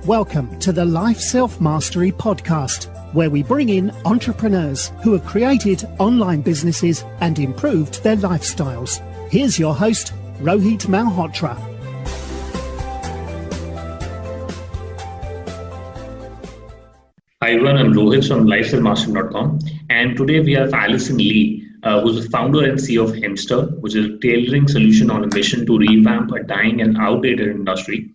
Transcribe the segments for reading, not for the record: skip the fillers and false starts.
Welcome to the Life Self-Mastery Podcast, where we bring in entrepreneurs who have created online businesses and improved their lifestyles. Here's your host, Rohit Malhotra. Hi everyone, I'm Rohit from lifeselfmastery.com, and today we have Allison Lee, who's the founder and CEO of Hemster, which is a tailoring solution on a mission to revamp a dying and outdated industry.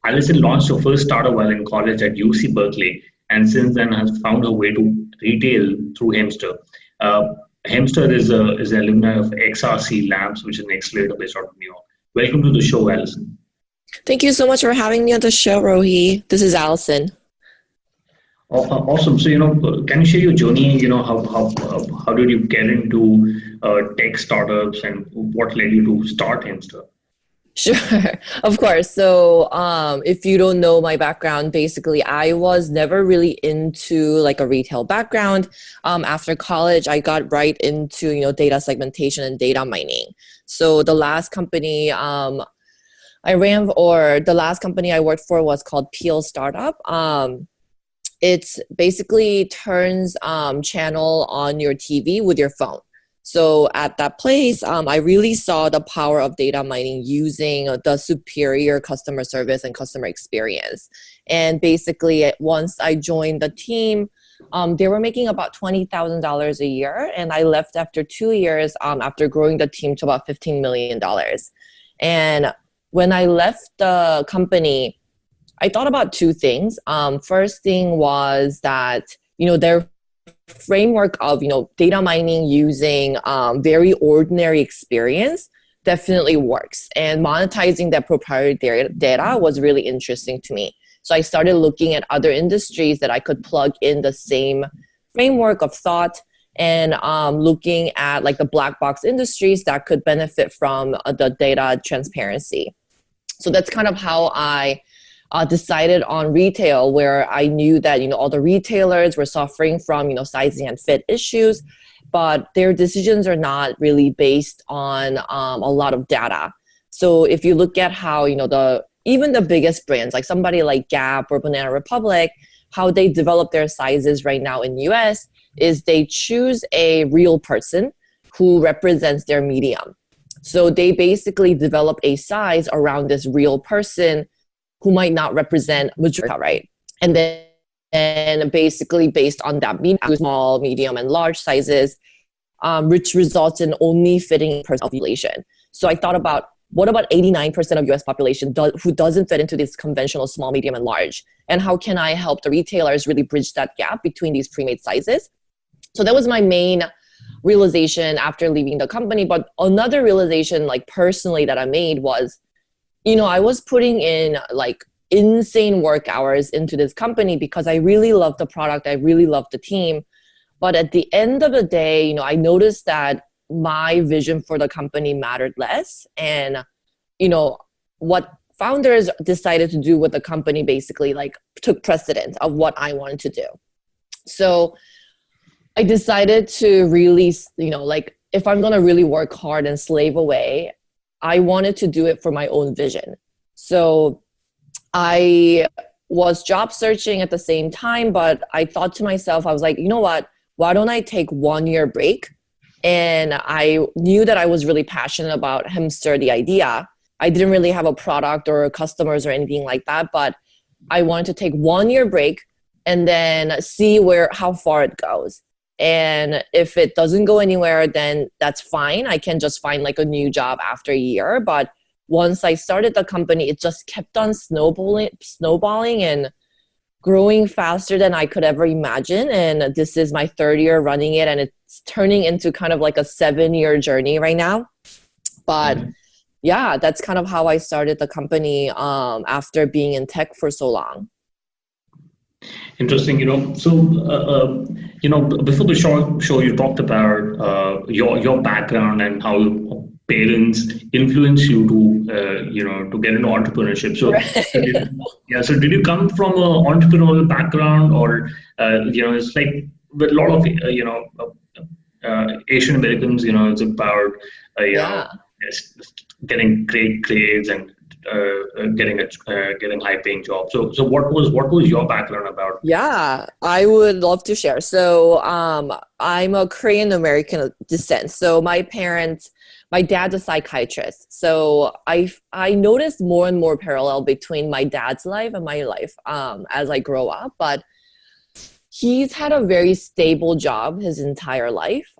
Allison launched her first startup while in college at UC Berkeley, and since then has found her way to retail through Hemster. Hemster is an alumni of XRC Labs, which is an accelerator based out of New York. Welcome to the show, Allison. Thank you so much for having me on the show, Rohi. This is Allison. Awesome. So, can you share your journey? How did you get into tech startups, and what led you to start Hemster? Sure, of course. So if you don't know my background, basically I was never really into like a retail background. After college, I got right into, data segmentation and data mining. So the last company the last company I worked for was called Peel Startup. It's basically turns channel on your TV with your phone. So at that place, I really saw the power of data mining using the superior customer service and customer experience. And basically, once I joined the team, they were making about $20,000 a year. And I left after 2 years after growing the team to about $15 million. And when I left the company, I thought about two things. First thing was that, their framework of, data mining using very ordinary experience definitely works. And monetizing that proprietary data was really interesting to me. So I started looking at other industries that I could plug in the same framework of thought and looking at like the black box industries that could benefit from the data transparency. So that's kind of how I decided on retail, where I knew that, all the retailers were suffering from, sizing and fit issues, but their decisions are not really based on a lot of data. So if you look at how, even the biggest brands, like somebody like Gap or Banana Republic, how they develop their sizes right now in US is they choose a real person who represents their medium. So they basically develop a size around this real person who might not represent majority, right? And then basically based on that small, medium, and large sizes, which results in only fitting per population. So I thought about, what about 89% of US population who doesn't fit into this conventional small, medium, and large? And how can I help the retailers really bridge that gap between these pre-made sizes? So that was my main realization after leaving the company. But another realization, like personally, that I made was, I was putting in like insane work hours into this company because I really loved the product. I really loved the team. But at the end of the day, I noticed that my vision for the company mattered less. And, what founders decided to do with the company basically like took precedence of what I wanted to do. So I decided to really, if I'm going to really work hard and slave away, I wanted to do it for my own vision. So I was job searching at the same time, but I thought to myself, I was like, what? Why don't I take 1 year break? And I knew that I was really passionate about Hemster, the idea. I didn't really have a product or customers or anything like that, but I wanted to take 1 year break and then see how far it goes. And if it doesn't go anywhere, then that's fine. I can just find like a new job after a year. But once I started the company, it just kept on snowballing and growing faster than I could ever imagine. And this is my third year running it, and it's turning into kind of like a 7-year journey right now. But yeah, that's kind of how I started the company after being in tech for so long. Interesting, So, before the show, you talked about your background and how parents influence you to get into entrepreneurship. So, so did you come from an entrepreneurial background, or it's like with a lot of Asian Americans, it's about getting great grades and getting high paying job. So what was your background about? Yeah, I would love to share. So, I'm a Korean American descent. So my dad's a psychiatrist. So I noticed more and more parallel between my dad's life and my life as I grow up. But he's had a very stable job his entire life.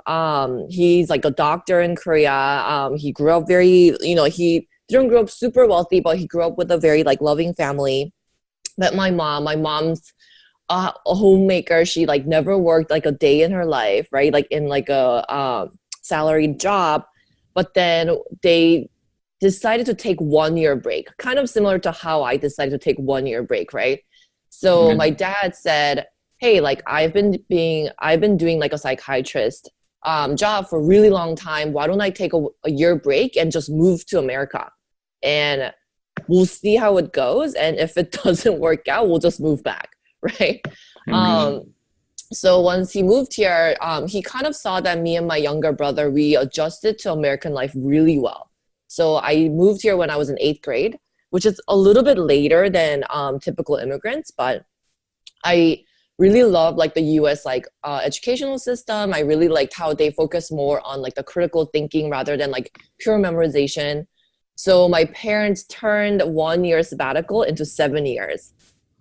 He's like a doctor in Korea. He grew up very, he didn't grow up super wealthy, but he grew up with a very like loving family. Met my mom's a homemaker. She like never worked like a day in her life, right? Like in like a salaried job. But then they decided to take 1 year break, kind of similar to how I decided to take 1 year break, right? So my dad said, hey, like I've been doing like a psychiatrist job for a really long time. Why don't I take a year break and just move to America? And we'll see how it goes. And if it doesn't work out, we'll just move back, right? So once he moved here, he kind of saw that me and my younger brother, we adjusted to American life really well. So I moved here when I was in 8th grade, which is a little bit later than typical immigrants, but I really love like the US like educational system. I really liked how they focus more on like the critical thinking rather than like pure memorization. So my parents turned 1 year sabbatical into 7 years.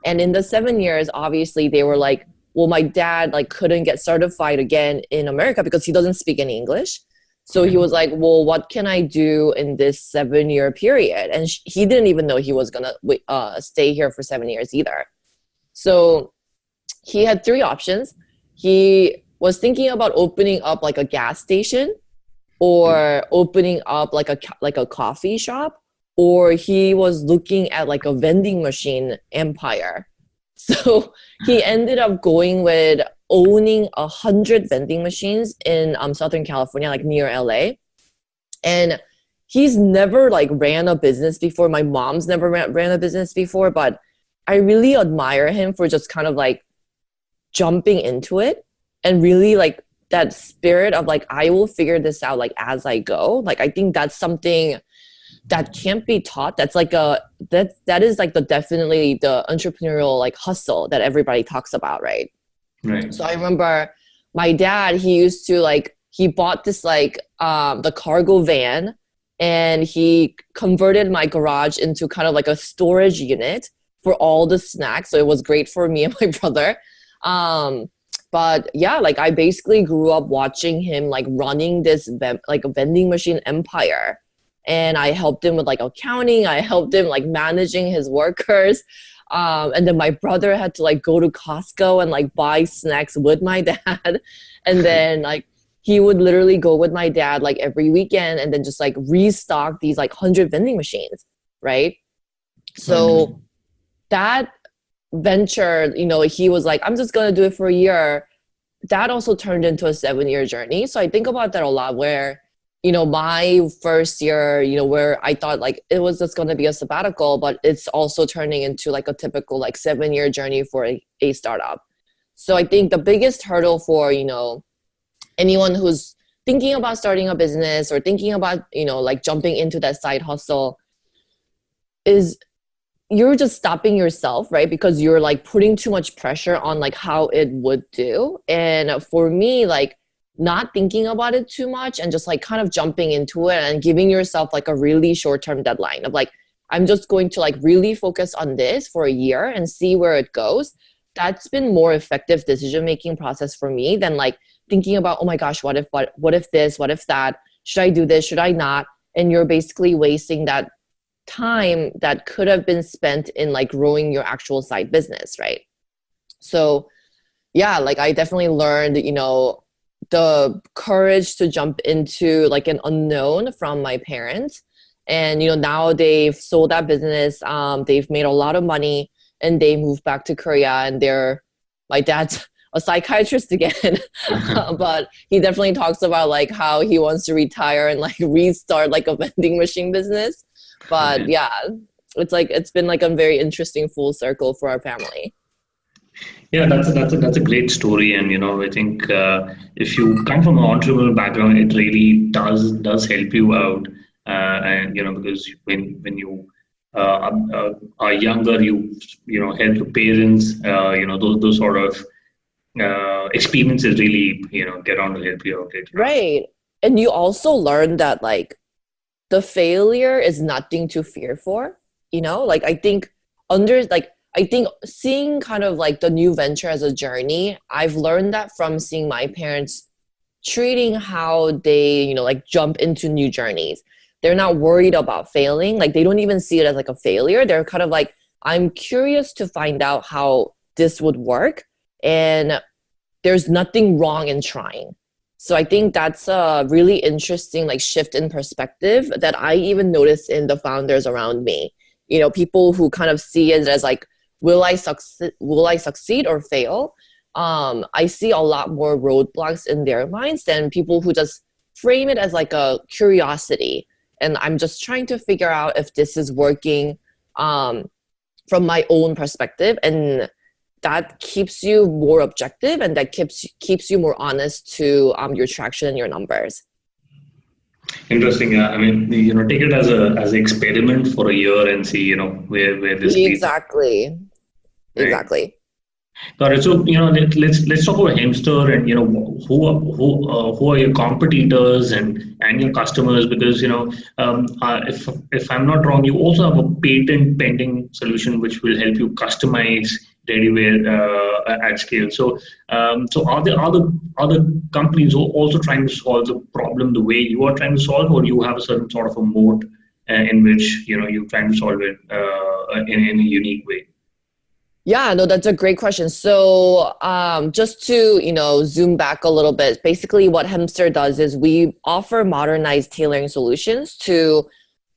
And in the 7 years, obviously they were like, well, my dad like couldn't get certified again in America because he doesn't speak any English. So he was like, well, what can I do in this 7 year period? And he didn't even know he was going to stay here for 7 years either. So he had 3 options. He was thinking about opening up like a gas station or opening up like a coffee shop, or he was looking at like a vending machine empire. So he ended up going with owning 100 vending machines in Southern California, like near LA. And he's never like ran a business before. My mom's never ran a business before, but I really admire him for just kind of like jumping into it and really like that spirit of like, I will figure this out like as I go. Like, I think that's something that can't be taught. That's like that is like definitely the entrepreneurial like hustle that everybody talks about, right? Right. So I remember my dad, he bought this like the cargo van, and he converted my garage into kind of like a storage unit for all the snacks. So it was great for me and my brother. But yeah, like I basically grew up watching him like running this like a vending machine empire. And I helped him with like accounting. I helped him like managing his workers. And then my brother had to like go to Costco and like buy snacks with my dad. And then like he would literally go with my dad like every weekend and then just like restock these like 100 vending machines, right? So that venture, he was like, I'm just going to do it for a year. That also turned into a 7-year journey. So I think about that a lot, where my first year, where I thought like it was just going to be a sabbatical, but it's also turning into like a typical like 7-year journey for a startup. So I think the biggest hurdle for, anyone who's thinking about starting a business or thinking about, like jumping into that side hustle is you're just stopping yourself, right? Because you're like putting too much pressure on like how it would do. And for me, like, not thinking about it too much and just like kind of jumping into it and giving yourself like a really short-term deadline of like, I'm just going to like really focus on this for a year and see where it goes. That's been more effective decision-making process for me than like thinking about, oh my gosh, what if this, what if that, should I do this, should I not? And you're basically wasting that time that could have been spent in like growing your actual side business, right? So yeah, like I definitely learned, the courage to jump into like an unknown from my parents. And, now they've sold that business. They've made a lot of money and they moved back to Korea, and my dad's a psychiatrist again. But he definitely talks about like how he wants to retire and like restart like a vending machine business. But yeah, it's been like a very interesting full circle for our family. Yeah, that's a great story, and I think if you come from an entrepreneurial background, it really does help you out, and because when you are younger, help your parents, those sort of experiences really, get on to help you out later. Right. And you also learn that like the failure is nothing to fear for, like I think seeing kind of like the new venture as a journey, I've learned that from seeing my parents treating how they, like jump into new journeys. They're not worried about failing. Like they don't even see it as like a failure. They're kind of like, I'm curious to find out how this would work. And there's nothing wrong in trying. So I think that's a really interesting like shift in perspective that I even notice in the founders around me. People who kind of see it as like, will I succeed or fail? I see a lot more roadblocks in their minds than people who just frame it as like a curiosity. And I'm just trying to figure out if this is working from my own perspective. And that keeps you more objective and that keeps you more honest to your traction and your numbers. Interesting. I mean, take it as an experiment for a year and see, where this leads. Exactly. Right. Exactly. Got it. So let's talk about Hemster and who are your competitors and your customers, because if I'm not wrong, you also have a patent pending solution which will help you customize ready-wear at scale. So are there other companies who are also trying to solve the problem the way you are trying to solve, or you have a certain sort of a moat in which you're trying to solve it in a unique way? Yeah, no, that's a great question. So just to, zoom back a little bit, basically what Hemster does is we offer modernized tailoring solutions to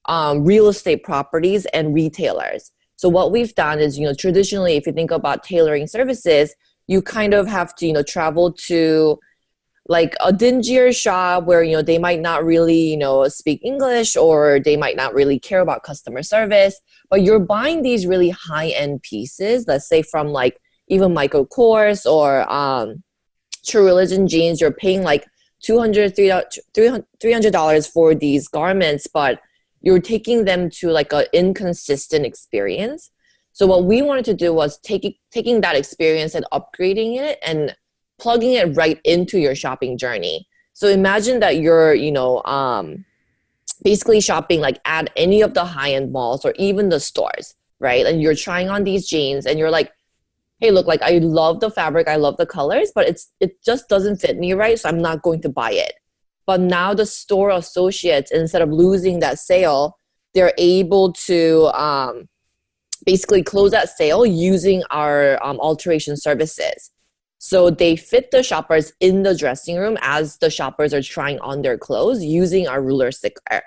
real estate properties and retailers. So what we've done is, traditionally, if you think about tailoring services, you kind of have to, travel to like a dingier shop where, they might not really, speak English, or they might not really care about customer service, but you're buying these really high-end pieces, let's say from like even Michael Kors or True Religion jeans. You're paying like $300 for these garments, but you're taking them to like an inconsistent experience. So what we wanted to do was taking that experience and upgrading it and plugging it right into your shopping journey. So imagine that you're, basically shopping like at any of the high-end malls or even the stores, right? And you're trying on these jeans and you're like, hey, look, like I love the fabric, I love the colors, but it just doesn't fit me right, so I'm not going to buy it. But now the store associates, instead of losing that sale, they're able to basically close that sale using our alteration services. So they fit the shoppers in the dressing room as the shoppers are trying on their clothes using our ruler sticker.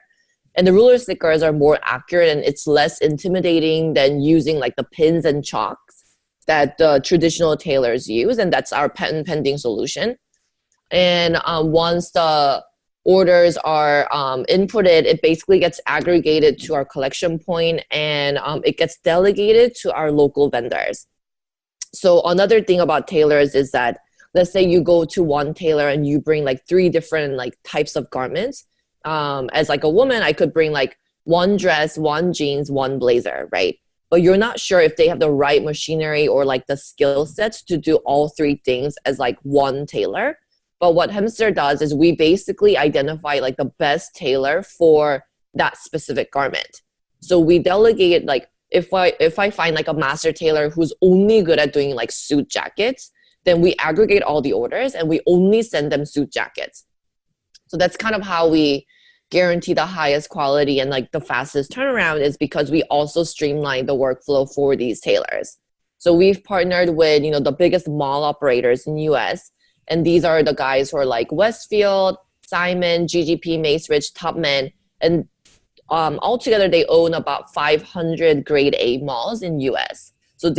And the ruler stickers are more accurate and it's less intimidating than using like the pins and chalks that the traditional tailors use. And that's our patent pending solution. And once the orders are inputted, it basically gets aggregated to our collection point and it gets delegated to our local vendors. So another thing about tailors is that, let's say you go to one tailor and you bring like 3 different like types of garments. As like a woman, I could bring like 1 dress, 1 jeans, 1 blazer, right? But you're not sure if they have the right machinery or like the skill sets to do all 3 things as like one tailor. But what Hemster does is we basically identify like the best tailor for that specific garment. So we delegate like, if I find like a master tailor who's only good at doing like suit jackets, then we aggregate all the orders and we only send them suit jackets. So that's kind of how we guarantee the highest quality and like the fastest turnaround, is because we also streamline the workflow for these tailors. So we've partnered with, the biggest mall operators in US, and these are the guys who are like Westfield, Simon, GGP, Macerich, Tubman, and altogether they own about 500 grade A malls in US. So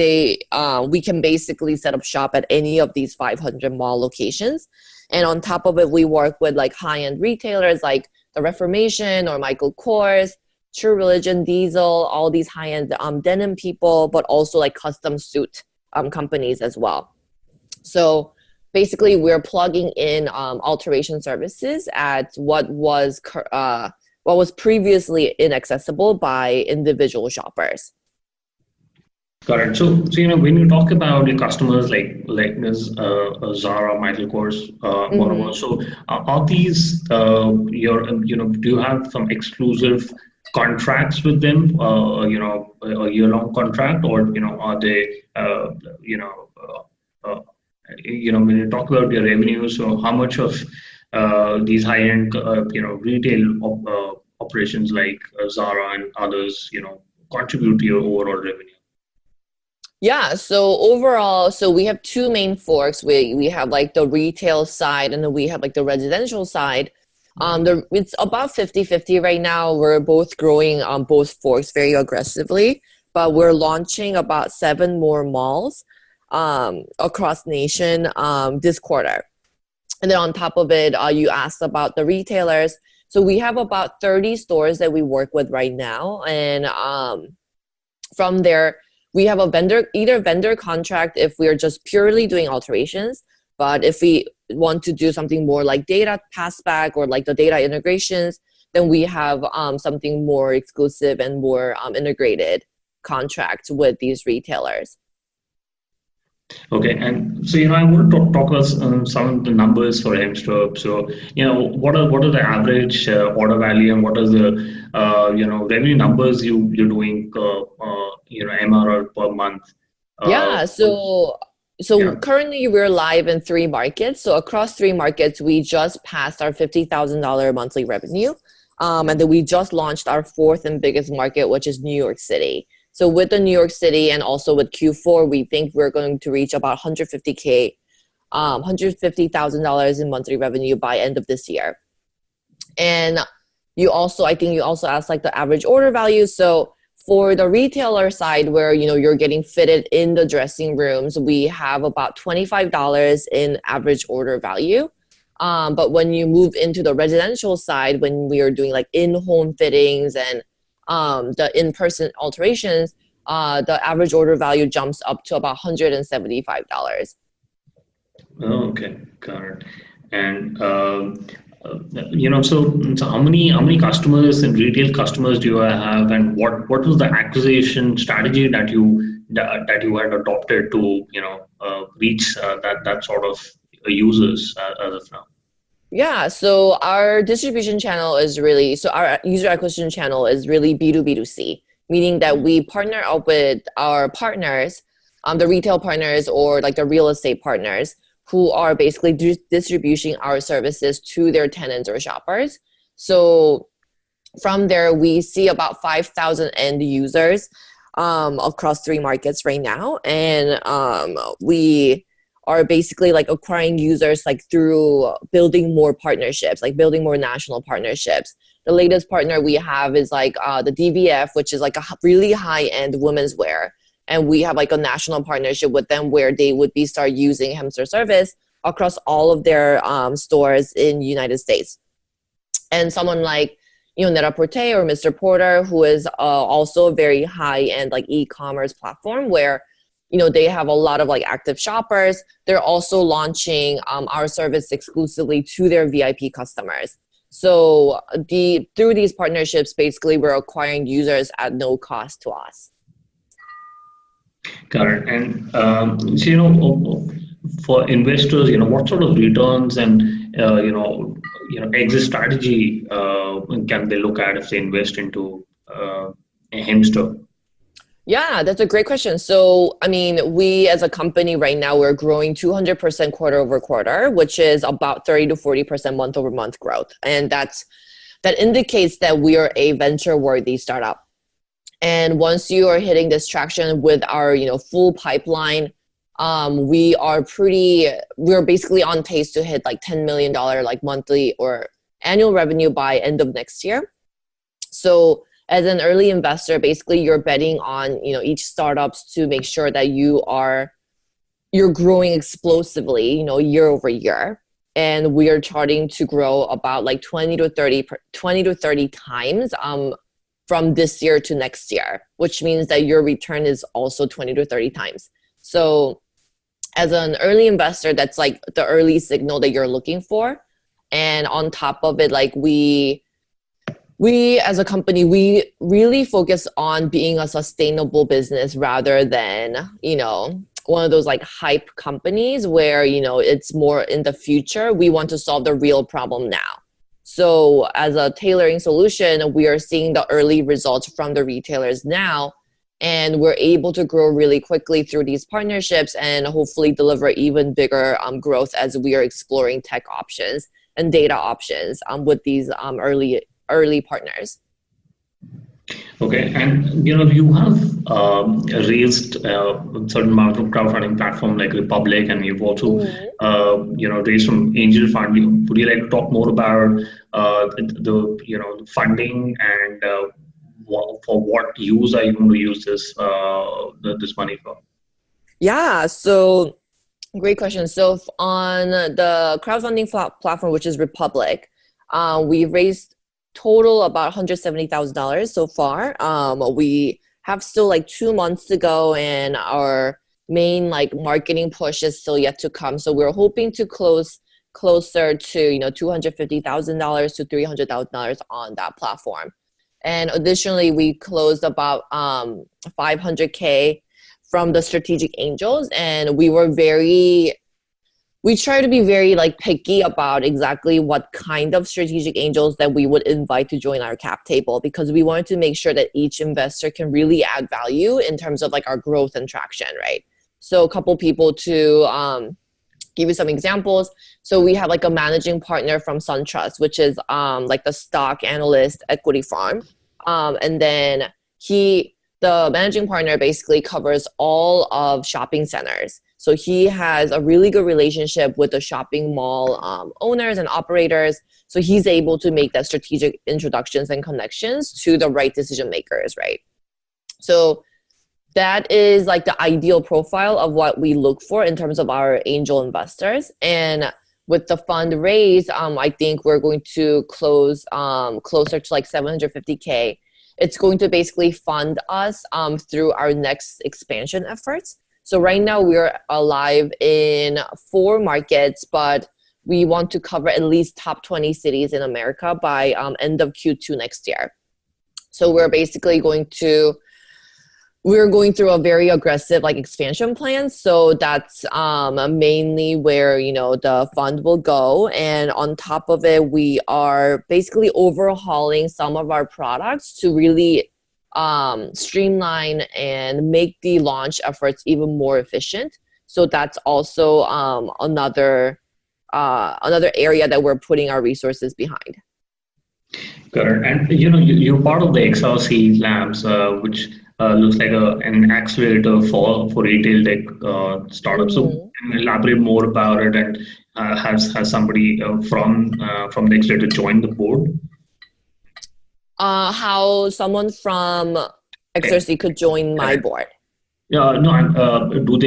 we can basically set up shop at any of these 500 mall locations. And on top of it, we work with like high-end retailers like the Reformation or Michael Kors, True Religion, Diesel, all these high-end denim people, but also like custom suit companies as well. So basically we're plugging in alteration services at what was what was previously inaccessible by individual shoppers. Got it. So when you talk about your customers like this, Zara, Michael Kors, whatever. So are these do you have some exclusive contracts with them? A year-long contract, or are they when you talk about your revenue, so how much of these high-end retail operations like Zara and others contribute to your overall revenue? Yeah, so overall, so we have two main forks. We have like the retail side, and then we have like the residential side. It's about 50-50 right now. We're both growing on both forks very aggressively, but we're launching about 7 more malls across nation this quarter. And then on top of it, you asked about the retailers. So we have about 30 stores that we work with right now, and from there, we have a vendor contract if we are just purely doing alterations. But if we want to do something more like data passback or like the data integrations, then we have something more exclusive and more integrated contract with these retailers. Okay, and so I want to talk about some of the numbers for Hemster. So what are the average order value, and what are the revenue numbers you're doing MRR per month? Currently we're live in 3 markets. So across 3 markets, we just passed our $50,000 monthly revenue, and then we just launched our 4th and biggest market, which is New York City. So with the New York City and also with Q4, we think we're going to reach about $150,000 in monthly revenue by end of this year. And I think you also asked like the average order value. So for the retailer side, where you're getting fitted in the dressing rooms, we have about $25 in average order value. But when you move into the residential side, when we are doing like in-home fittings and the in-person alterations, the average order value jumps up to about $175. Oh, okay, got it. And so how many customers and retail customers do you have, and what was the acquisition strategy that you had adopted to reach that sort of users as of now? Yeah, so our distribution channel our user acquisition channel is really B2B2C, meaning that we partner up with our partners, the retail partners or like the real estate partners who are basically distributing our services to their tenants or shoppers. So from there, we see about 5,000 end users across 3 markets right now. And we are basically like acquiring users like through building more partnerships, like building more national partnerships. The latest partner we have is like the DVF, which is like a really high-end women's wear. And we have like a national partnership with them where they would start using Hemster service across all of their stores in the United States. And someone like Net-a-Porter or Mr. Porter, who is also a very high-end like e-commerce platform where they have a lot of like active shoppers. They're also launching our service exclusively to their VIP customers. So through these partnerships, basically we're acquiring users at no cost to us. Got it. And for investors, what sort of returns and exit strategy can they look at if they invest into Hemster? Yeah, that's a great question. So, I mean, we as a company right now, we're growing 200% quarter over quarter, which is about 30 to 40% month over month growth. And that indicates that we are a venture-worthy startup. And once you are hitting this traction with our, full pipeline, we're basically on pace to hit like $10 million like monthly or annual revenue by end of next year. So as an early investor, basically you're betting on, each startups to make sure that you're growing explosively, year over year. And we are charting to grow about like 20 to 30 times from this year to next year, which means that your return is also 20 to 30 times. So as an early investor, that's like the early signal that you're looking for. And on top of it, like we We as a company, we really focus on being a sustainable business rather than, one of those like hype companies where, it's more in the future. We want to solve the real problem now. So as a tailoring solution, we are seeing the early results from the retailers now, and we're able to grow really quickly through these partnerships and hopefully deliver even bigger growth as we are exploring tech options and data options with these early partners. Okay, and you have raised a certain amount from crowdfunding platform like Republic, and you've also raised some angel funding. Would you like to talk more about the funding and for what use are you going to use this money for? Yeah, so great question. So on the crowdfunding platform, which is Republic, we raised total about $170,000 so far. We have still like 2 months to go, and our main like marketing push is still yet to come. So we're hoping to close closer to $250,000 to $300,000 on that platform. And additionally, we closed about $500K from the strategic angels, and we try to be very like picky about exactly what kind of strategic angels that we would invite to join our cap table, because we wanted to make sure that each investor can really add value in terms of like our growth and traction, right? So a couple people to give you some examples. So we have like a managing partner from SunTrust, which is like the stock analyst equity firm. And then the managing partner basically covers all of shopping centers. So he has a really good relationship with the shopping mall owners and operators. So he's able to make that strategic introductions and connections to the right decision makers, right? So that is like the ideal profile of what we look for in terms of our angel investors. And with the fund raise, I think we're going to close closer to like $750K. It's going to basically fund us through our next expansion efforts. So right now we're alive in 4 markets, but we want to cover at least top 20 cities in America by end of Q2 next year. So we're basically going through a very aggressive like expansion plan. So that's mainly where the fund will go. And on top of it, we are basically overhauling some of our products to really streamline and make the launch efforts even more efficient. So that's also another area that we're putting our resources behind. Got it. And you're part of the XRC Labs, which looks like an accelerator for retail tech startups. So can you elaborate more about it, and has somebody from the accelerator joined the board? How someone from XRC could join my board? No. Do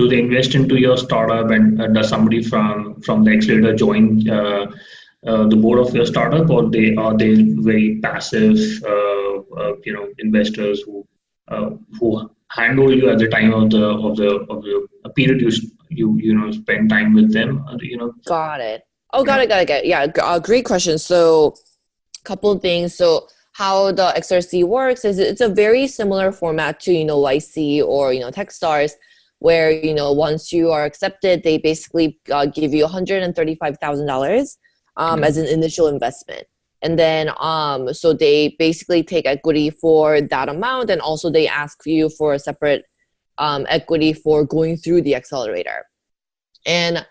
they invest into your startup, and does somebody from the accelerator join the board of your startup, or are they very passive, investors who handle you at the time of the period you spend time with them? Got it. Got it. Yeah, great question. So, couple of things. So how the XRC works is it's a very similar format to YC or Techstars, where once you are accepted, they basically give you $135,000 as an initial investment. And then so they basically take equity for that amount, and also they ask you for a separate equity for going through the accelerator. And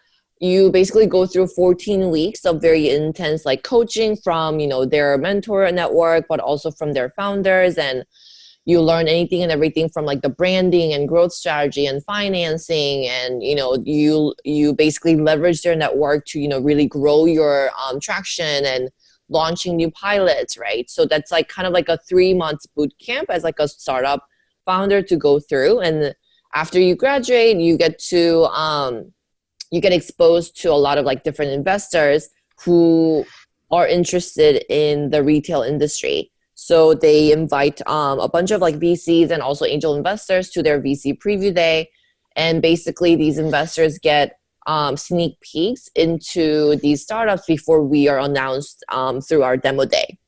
you basically go through 14 weeks of very intense like coaching from their mentor network, but also from their founders, and you learn anything and everything from like the branding and growth strategy and financing, and you basically leverage their network to really grow your traction and launching new pilots, right? So that's like kind of like a 3 months boot camp as like a startup founder to go through. And after you graduate, you get exposed to a lot of like different investors who are interested in the retail industry. So they invite a bunch of like VCs and also angel investors to their VC preview day. And basically these investors get sneak peeks into these startups before we are announced through our demo day.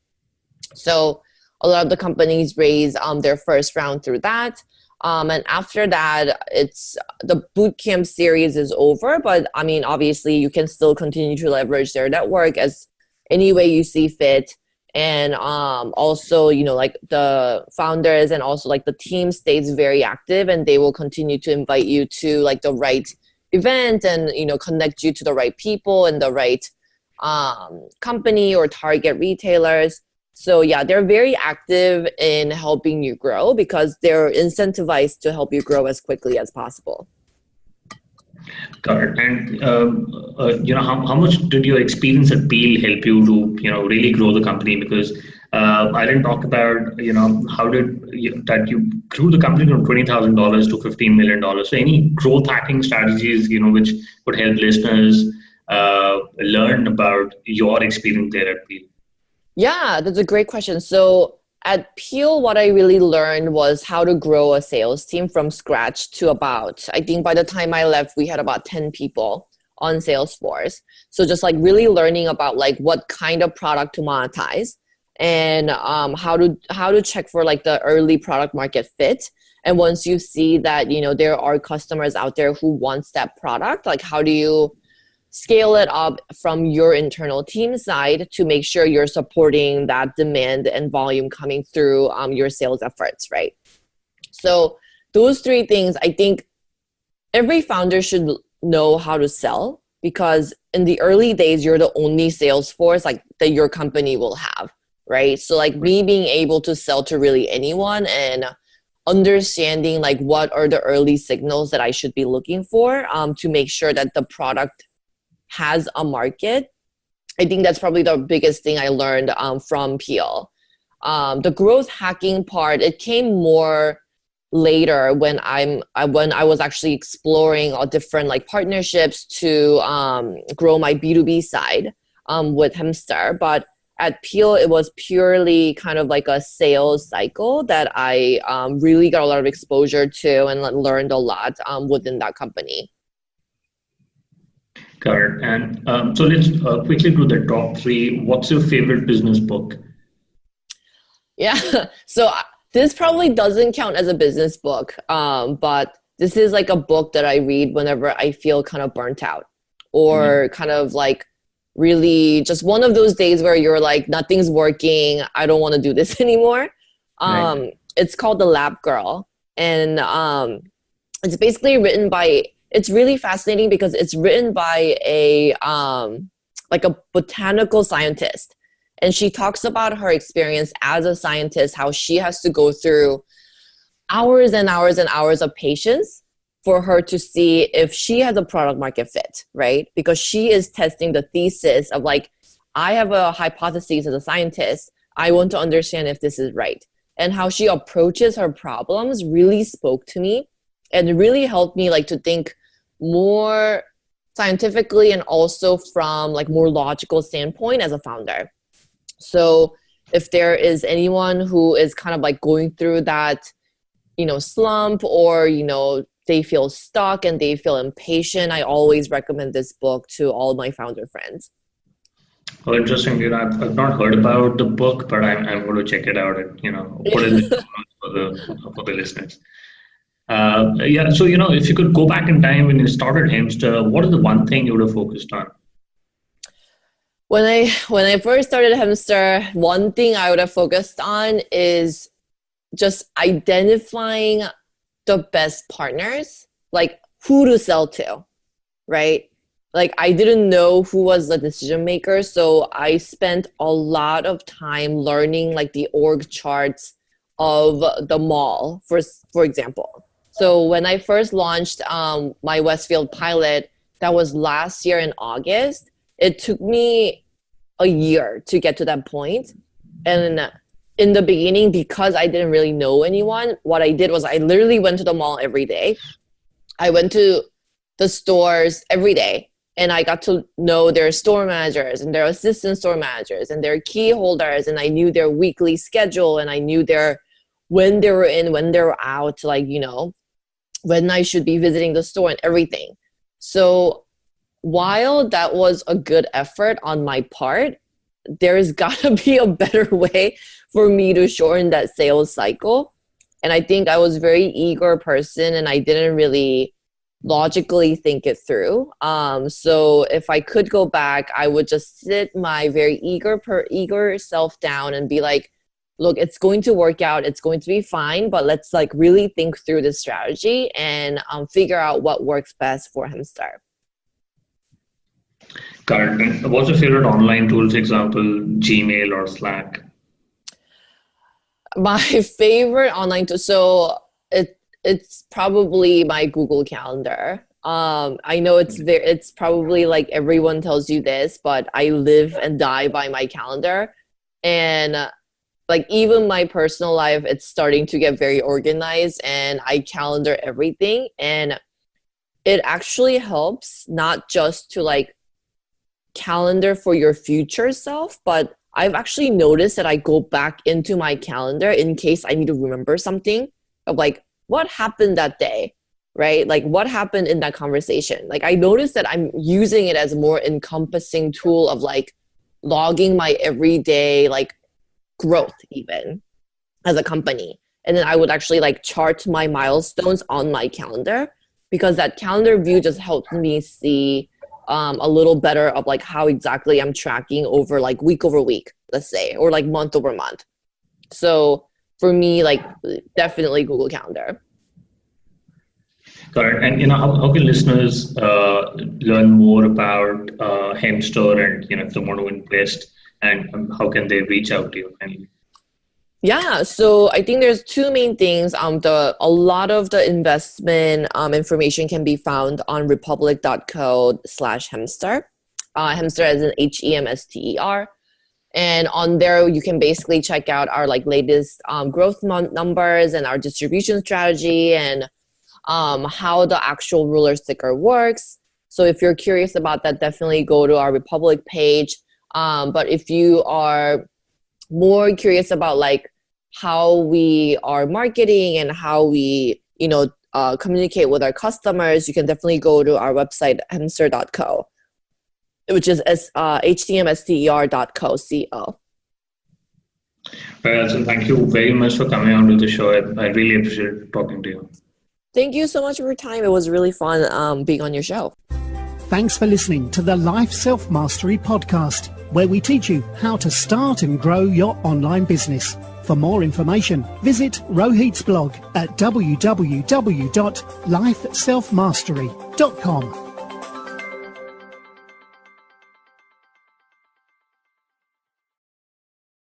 So a lot of the companies raise their first round through that. And after that, it's the bootcamp series is over. But I mean, obviously, you can still continue to leverage their network as any way you see fit. And also, you know, like the founders and also like the team stays very active, and they will continue to invite you to like the right event and, you know, connect you to the right people and the right company or target retailers. So yeah, they're very active in helping you grow because they're incentivized to help you grow as quickly as possible. Got it. And you know, how much did your experience at Peel help you to, you know, really grow the company? Because I didn't talk about, you know, how did that you grew the company from $20,000 to $15 million. So any growth hacking strategies, you know, which would help listeners learn about your experience there at Peel? Yeah, that's a great question. So at Peel, what I really learned was how to grow a sales team from scratch to about, I think by the time I left, we had about 10 people on Salesforce. So just like really learning about like what kind of product to monetize and how to check for like the early product market fit. And once you see that, you know, there are customers out there who wants that product, like how do you scale it up from your internal team side to make sure you're supporting that demand and volume coming through your sales efforts, right? So those three things, I think every founder should know how to sell, because in the early days, you're the only sales force like that your company will have, right? So like me being able to sell to really anyone and understanding like what are the early signals that I should be looking for to make sure that the product has a market. I think that's probably the biggest thing I learned from Peel. The growth hacking part, it came more later when I was actually exploring all different like partnerships to grow my B2B side with Hemster. But at Peel, it was purely kind of like a sales cycle that I really got a lot of exposure to and learned a lot within that company. Got it. And so let's quickly do the top three. What's your favorite business book? Yeah, so this probably doesn't count as a business book, but this is like a book that I read whenever I feel kind of burnt out or kind of like really just one of those days where you're like, nothing's working. I don't want to do this anymore. Right. It's called The Lab Girl. And it's basically written by, it's really fascinating because it's written by a like a botanical scientist. And she talks about her experience as a scientist, how she has to go through hours and hours and hours of patience for her to see if she has a product market fit, right? Because she is testing the thesis of like, I have a hypothesis as a scientist. I want to understand if this is right. And how she approaches her problems really spoke to me and really helped me like to think more scientifically and also from like more logical standpoint as a founder. So if there is anyone who is kind of like going through that, you know, slump or, you know, they feel stuck and they feel impatient, I always recommend this book to all my founder friends. Oh, interesting. You know, I've not heard about the book, but I'm going to check it out and, you know, put it in for the listeners. Yeah, so, you know, if you could go back in time when you started Hemster, what is the one thing you would have focused on? When I first started Hemster, one thing I would have focused on is just identifying the best partners, like who to sell to, right? Like I didn't know who was the decision maker, so I spent a lot of time learning like the org charts of the mall, for example. So when I first launched my Westfield pilot, that was last year in August, it took me a year to get to that point. And in the beginning, because I didn't really know anyone, what I did was I literally went to the mall every day. I went to the stores every day and I got to know their store managers and their assistant store managers and their key holders. And I knew their weekly schedule and I knew when they were in, when they were out, like, you know, when I should be visiting the store and everything. So while that was a good effort on my part, there's got to be a better way for me to shorten that sales cycle. And I think I was a very eager person and I didn't really logically think it through. So if I could go back, I would just sit my very eager self down and be like, look, it's going to work out. It's going to be fine, but let's like really think through the strategy and figure out what works best for Hemster. Got it. And what's your favorite online tool, for example, Gmail or Slack? My favorite online tool, so it's probably my Google Calendar. I know it's probably like everyone tells you this, but I live and die by my calendar. And like even my personal life, it's starting to get very organized and I calendar everything. And it actually helps not just to like calendar for your future self, but I've actually noticed that I go back into my calendar in case I need to remember something of like what happened that day, right? Like what happened in that conversation. Like I noticed that I'm using it as a more encompassing tool of like logging my everyday like growth even as a company. And then I would actually like chart my milestones on my calendar because that calendar view just helps me see a little better of like how exactly I'm tracking over like week over week, let's say, or like month over month. So for me, like definitely Google Calendar. Got it. And how can listeners learn more about Hemster and if they want to invest, and how can they reach out to you? Yeah, so I think there's two main things. A lot of the investment information can be found on republic.co/Hemster. Hemster as in HEMSTER. And on there, you can basically check out our like latest growth numbers and our distribution strategy and how the actual ruler sticker works. So if you're curious about that, definitely go to our Republic page. But if you are more curious about like how we are marketing and how we, communicate with our customers, you can definitely go to our website, hemster.co, which is htmster.co. Well, so thank you very much for coming on to the show. I really appreciate talking to you. Thank you so much for your time. It was really fun being on your show. Thanks for listening to the Life Self-Mastery podcast, where we teach you how to start and grow your online business. For more information, visit Rohit's blog at www.lifeselfmastery.com.